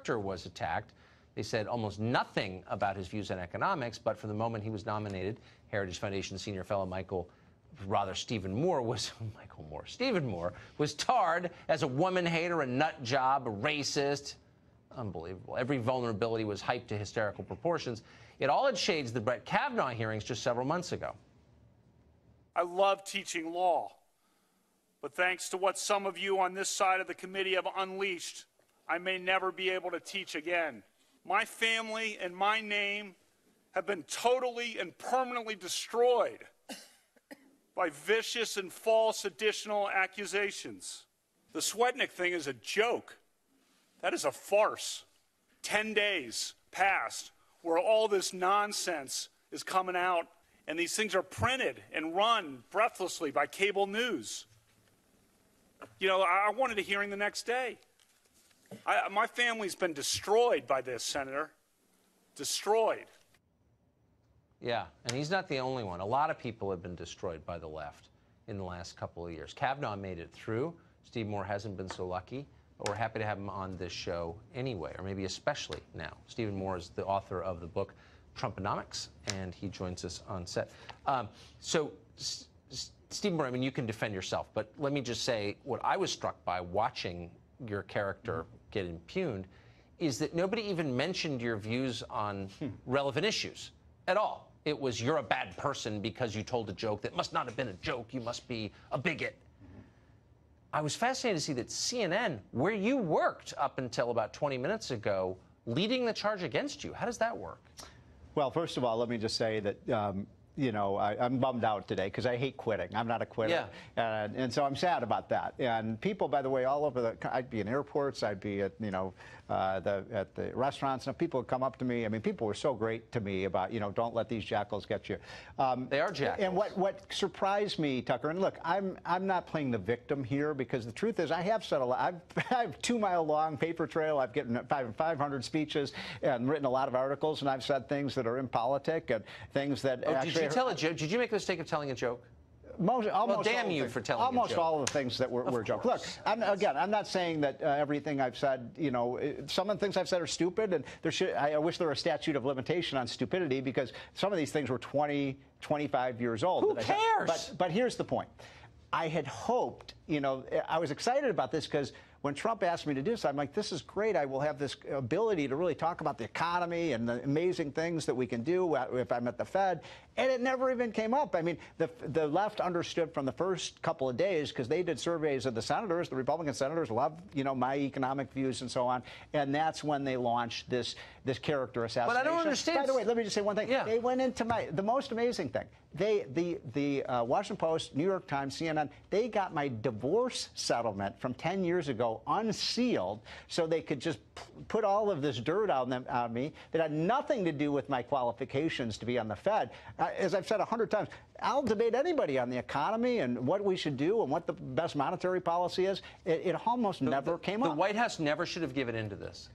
character was attacked. They said almost nothing about his views on economics, but from the moment he was nominated, Heritage Foundation senior fellow Stephen Moore was tarred as a woman hater, a nut job, a racist. Unbelievable. Every vulnerability was hyped to hysterical proportions. It all had shades the Brett Kavanaugh hearings just several months ago. I love teaching law, but thanks to what some of you on this side of the committee have unleashed, I may never be able to teach again. My family and my name have been totally and permanently destroyed by vicious and false additional accusations. The Swetnick thing is a joke. That is a farce. 10 days passed where all this nonsense is coming out, and these things are printed and run breathlessly by cable news. You know, I wanted a hearing the next day. My family's been destroyed by this, Senator. Destroyed. Yeah, and he's not the only one. A lot of people have been destroyed by the left in the last couple of years. Kavanaugh made it through. Steve Moore hasn't been so lucky, but we're happy to have him on this show anyway, or maybe especially now. Stephen Moore is the author of the book Trumponomics, and he joins us on set. Steve Moore, I mean, you can defend yourself, but let me just say what I was struck by watching your character get impugned is that nobody even mentioned your views on relevant issues at all. It was, you're a bad person because you told a joke that must not have been a joke. You must be a bigot. I was fascinated to see that CNN, where you worked up until about 20 minutes ago, leading the charge against you. How does that work? Well, first of all, let me just say that, you know, I'm bummed out today because I hate quitting. I'm not a quitter. Yeah. And so I'm sad about that. And people, by the way, all over I'd be in airports, I'd be at, you know, at the restaurants, and people would come up to me. I mean, people were so great to me about, you know, don't let these jackals get you. They are jackals. And what surprised me, Tucker, and look, I'm not playing the victim here, because the truth is I have said a lot. I have 2-mile-long paper trail. I've given 500 speeches and written a lot of articles, and I've said things that are impolitic and things that actually... Did you tell a joke? Did you make the mistake of telling a joke? Almost damn you for telling almost all of the things that were jokes. Look, I'm not saying that everything I've said, you know, some of the things I've said are stupid, and I wish there were a statute of limitation on stupidity, because some of these things were 20, 25 years old. Who cares? But here's the point. I had hoped, you know, I was excited about this because when Trump asked me to do this, I'm like, this is great. I will have this ability to really talk about the economy and the amazing things that we can do if I'm at the Fed. And it never even came up. I mean, the left understood from the first couple of days, because they did surveys of the senators. The Republican senators love, you know, my economic views and so on. And that's when they launched this character assassination. But I don't understand. By the way, let me just say one thing. Yeah. They went into the most amazing thing. The Washington Post, New York Times, CNN, they got my divorce settlement from 10 years ago unsealed, so they could just put all of this dirt on me that had nothing to do with my qualifications to be on the Fed. As I've said 100 times, I'll debate anybody on the economy and what we should do and what the best monetary policy is. It almost never came up. The White House never should have given in to this.